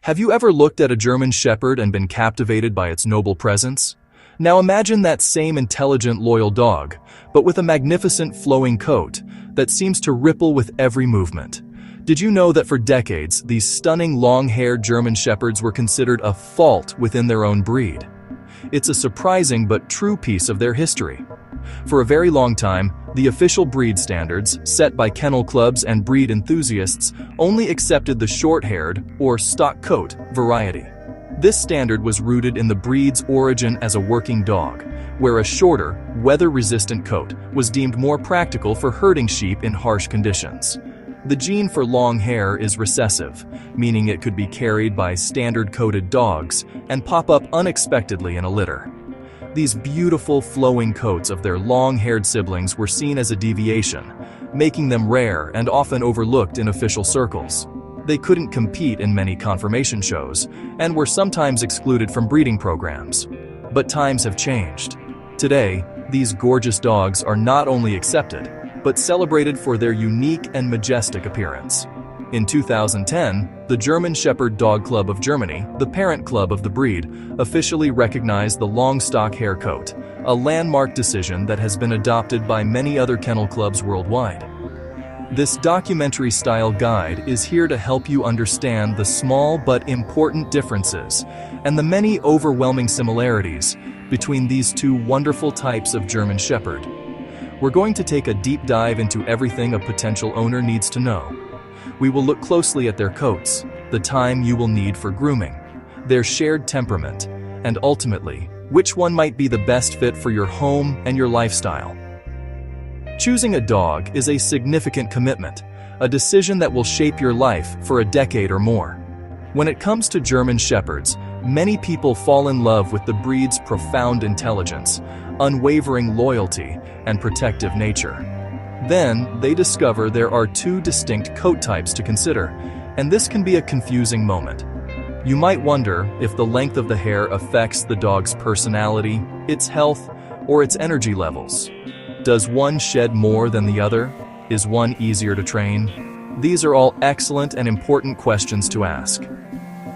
Have you ever looked at a German Shepherd and been captivated by its noble presence? Now imagine that same intelligent, loyal dog, but with a magnificent flowing coat that seems to ripple with every movement. Did you know that for decades, these stunning long-haired German Shepherds were considered a fault within their own breed? It's a surprising but true piece of their history. For a very long time, the official breed standards, set by kennel clubs and breed enthusiasts, only accepted the short-haired, or stock coat, variety. This standard was rooted in the breed's origin as a working dog, where a shorter, weather-resistant coat was deemed more practical for herding sheep in harsh conditions. The gene for long hair is recessive, meaning it could be carried by standard-coated dogs and pop up unexpectedly in a litter. These beautiful flowing coats of their long-haired siblings were seen as a deviation, making them rare and often overlooked in official circles. They couldn't compete in many conformation shows and were sometimes excluded from breeding programs. But times have changed. Today, these gorgeous dogs are not only accepted, but celebrated for their unique and majestic appearance. In 2010, the German Shepherd Dog Club of Germany, the parent club of the breed, officially recognized the long stock hair coat, a landmark decision that has been adopted by many other kennel clubs worldwide. This documentary-style guide is here to help you understand the small but important differences and the many overwhelming similarities between these two wonderful types of German Shepherd. We're going to take a deep dive into everything a potential owner needs to know. We will look closely at their coats, the time you will need for grooming, their shared temperament, and ultimately, which one might be the best fit for your home and your lifestyle. Choosing a dog is a significant commitment, a decision that will shape your life for a decade or more. When it comes to German Shepherds, many people fall in love with the breed's profound intelligence, unwavering loyalty, and protective nature. Then, they discover there are two distinct coat types to consider, and this can be a confusing moment. You might wonder if the length of the hair affects the dog's personality, its health, or its energy levels. Does one shed more than the other? Is one easier to train? These are all excellent and important questions to ask.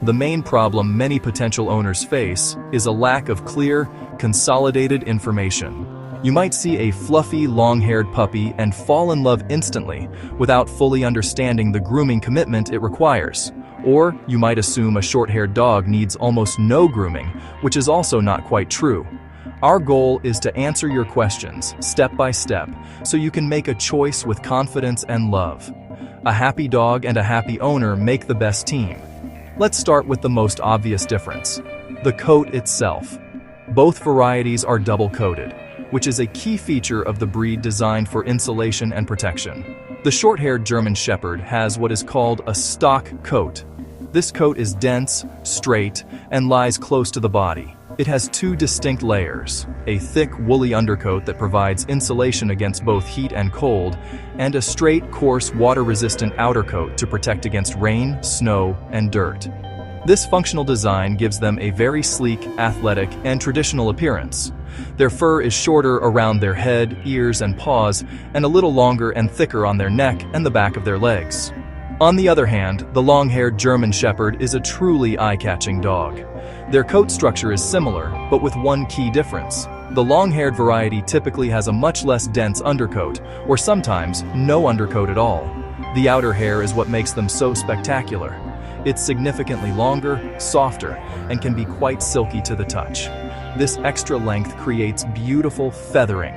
The main problem many potential owners face is a lack of clear, consolidated information. You might see a fluffy, long-haired puppy and fall in love instantly without fully understanding the grooming commitment it requires. Or you might assume a short-haired dog needs almost no grooming, which is also not quite true. Our goal is to answer your questions step by step so you can make a choice with confidence and love. A happy dog and a happy owner make the best team. Let's start with the most obvious difference: the coat itself. Both varieties are double-coated, which is a key feature of the breed designed for insulation and protection. The short-haired German Shepherd has what is called a stock coat. This coat is dense, straight, and lies close to the body. It has two distinct layers: a thick, woolly undercoat that provides insulation against both heat and cold, and a straight, coarse, water-resistant outer coat to protect against rain, snow, and dirt. This functional design gives them a very sleek, athletic, and traditional appearance. Their fur is shorter around their head, ears, and paws, and a little longer and thicker on their neck and the back of their legs. On the other hand, the long-haired German Shepherd is a truly eye-catching dog. Their coat structure is similar, but with one key difference. The long-haired variety typically has a much less dense undercoat, or sometimes no undercoat at all. The outer hair is what makes them so spectacular. It's significantly longer, softer, and can be quite silky to the touch. This extra length creates beautiful feathering,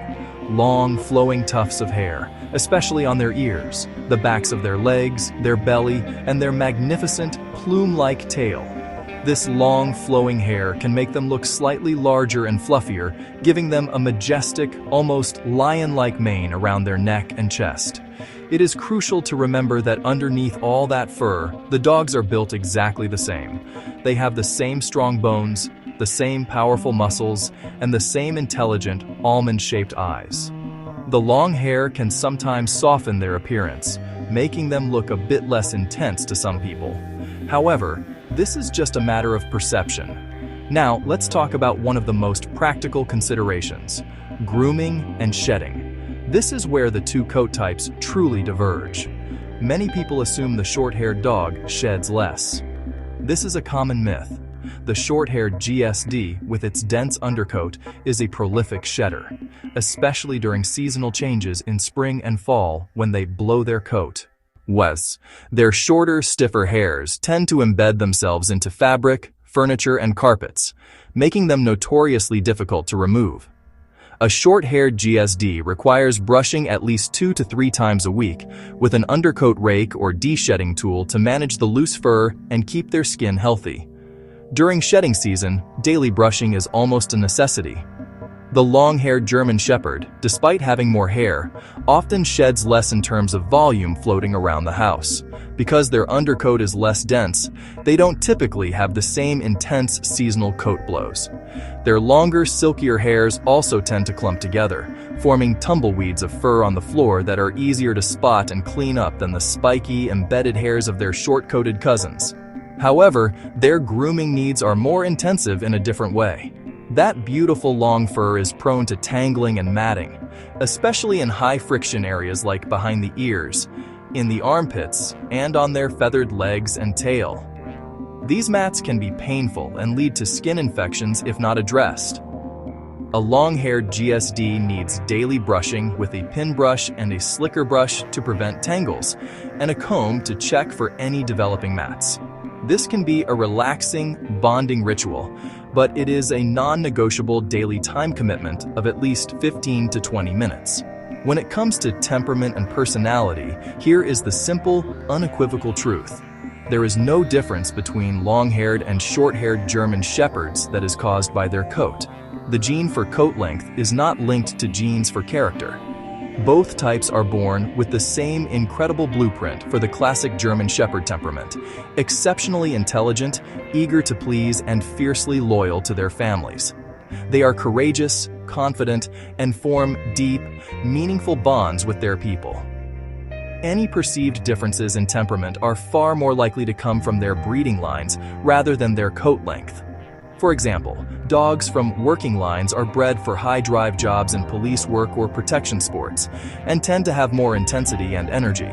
long, flowing tufts of hair, especially on their ears, the backs of their legs, their belly, and their magnificent, plume-like tail. This long, flowing hair can make them look slightly larger and fluffier, giving them a majestic, almost lion-like mane around their neck and chest. It is crucial to remember that underneath all that fur, the dogs are built exactly the same. They have the same strong bones, the same powerful muscles, and the same intelligent, almond-shaped eyes. The long hair can sometimes soften their appearance, making them look a bit less intense to some people. However, this is just a matter of perception. Now, let's talk about one of the most practical considerations: grooming and shedding. This is where the two coat types truly diverge. Many people assume the short-haired dog sheds less. This is a common myth. The short-haired GSD, with its dense undercoat, is a prolific shedder, especially during seasonal changes in spring and fall when they blow their coat. Their shorter, stiffer hairs tend to embed themselves into fabric, furniture, and carpets, making them notoriously difficult to remove. A short-haired GSD requires brushing at least 2 to 3 times a week with an undercoat rake or de-shedding tool to manage the loose fur and keep their skin healthy. During shedding season, daily brushing is almost a necessity. The long-haired German Shepherd, despite having more hair, often sheds less in terms of volume floating around the house. Because their undercoat is less dense, they don't typically have the same intense seasonal coat blows. Their longer, silkier hairs also tend to clump together, forming tumbleweeds of fur on the floor that are easier to spot and clean up than the spiky, embedded hairs of their short-coated cousins. However, their grooming needs are more intensive in a different way. That beautiful long fur is prone to tangling and matting, especially in high-friction areas like behind the ears, in the armpits, and on their feathered legs and tail. These mats can be painful and lead to skin infections if not addressed. A long-haired GSD needs daily brushing with a pin brush and a slicker brush to prevent tangles, and a comb to check for any developing mats. This can be a relaxing, bonding ritual, but it is a non-negotiable daily time commitment of at least 15 to 20 minutes. When it comes to temperament and personality, here is the simple, unequivocal truth. There is no difference between long-haired and short-haired German Shepherds that is caused by their coat. The gene for coat length is not linked to genes for character. Both types are born with the same incredible blueprint for the classic German Shepherd temperament: exceptionally intelligent, eager to please, and fiercely loyal to their families. They are courageous, confident, and form deep, meaningful bonds with their people. Any perceived differences in temperament are far more likely to come from their breeding lines rather than their coat length. For example, dogs from working lines are bred for high-drive jobs in police work or protection sports, and tend to have more intensity and energy.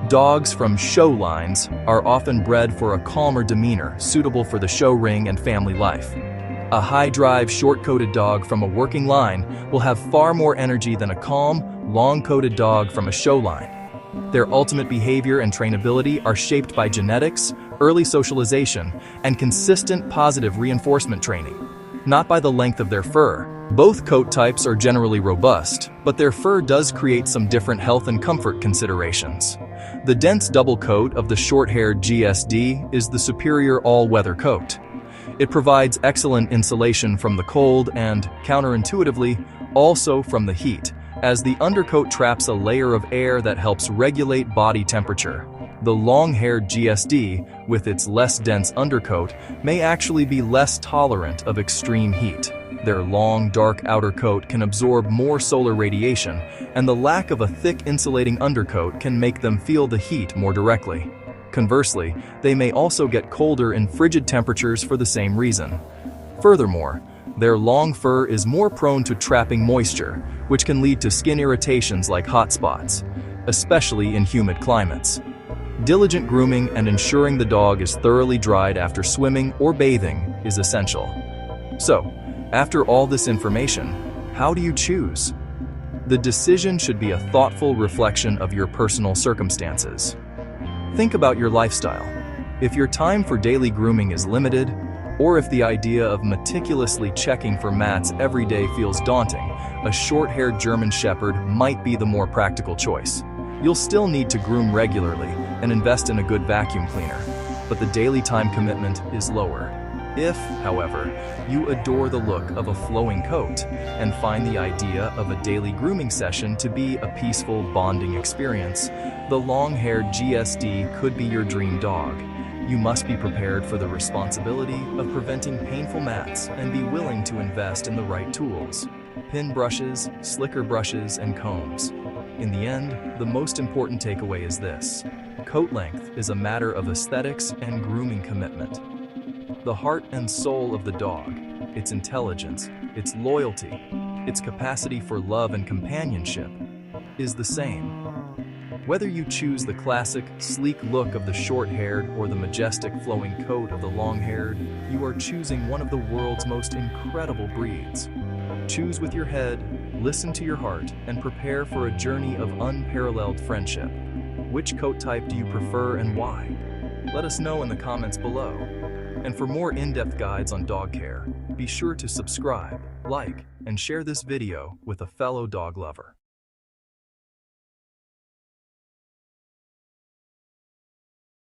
Dogs from show lines are often bred for a calmer demeanor suitable for the show ring and family life. A high-drive, short-coated dog from a working line will have far more energy than a calm, long-coated dog from a show line. Their ultimate behavior and trainability are shaped by genetics, early socialization, and consistent positive reinforcement training, not by the length of their fur. Both coat types are generally robust, but their fur does create some different health and comfort considerations. The dense double coat of the short-haired GSD is the superior all-weather coat. It provides excellent insulation from the cold and, counterintuitively, also from the heat, as the undercoat traps a layer of air that helps regulate body temperature. The long-haired GSD, with its less dense undercoat, may actually be less tolerant of extreme heat. Their long, dark outer coat can absorb more solar radiation, and the lack of a thick insulating undercoat can make them feel the heat more directly. Conversely, they may also get colder in frigid temperatures for the same reason. Furthermore, their long fur is more prone to trapping moisture, which can lead to skin irritations like hot spots, especially in humid climates. Diligent grooming and ensuring the dog is thoroughly dried after swimming or bathing is essential. So, after all this information, how do you choose? The decision should be a thoughtful reflection of your personal circumstances. Think about your lifestyle. If your time for daily grooming is limited, or if the idea of meticulously checking for mats every day feels daunting, a short-haired German Shepherd might be the more practical choice. You'll still need to groom regularly and invest in a good vacuum cleaner, but the daily time commitment is lower. If, however, you adore the look of a flowing coat and find the idea of a daily grooming session to be a peaceful, bonding experience, the long-haired GSD could be your dream dog. You must be prepared for the responsibility of preventing painful mats and be willing to invest in the right tools: pin brushes, slicker brushes, and combs. In the end, the most important takeaway is this: coat length is a matter of aesthetics and grooming commitment. The heart and soul of the dog, its intelligence, its loyalty, its capacity for love and companionship, is the same. Whether you choose the classic, sleek look of the short-haired or the majestic flowing coat of the long-haired, you are choosing one of the world's most incredible breeds. Choose with your head, listen to your heart, and prepare for a journey of unparalleled friendship. Which coat type do you prefer and why? Let us know in the comments below. And for more in-depth guides on dog care, be sure to subscribe, like, and share this video with a fellow dog lover.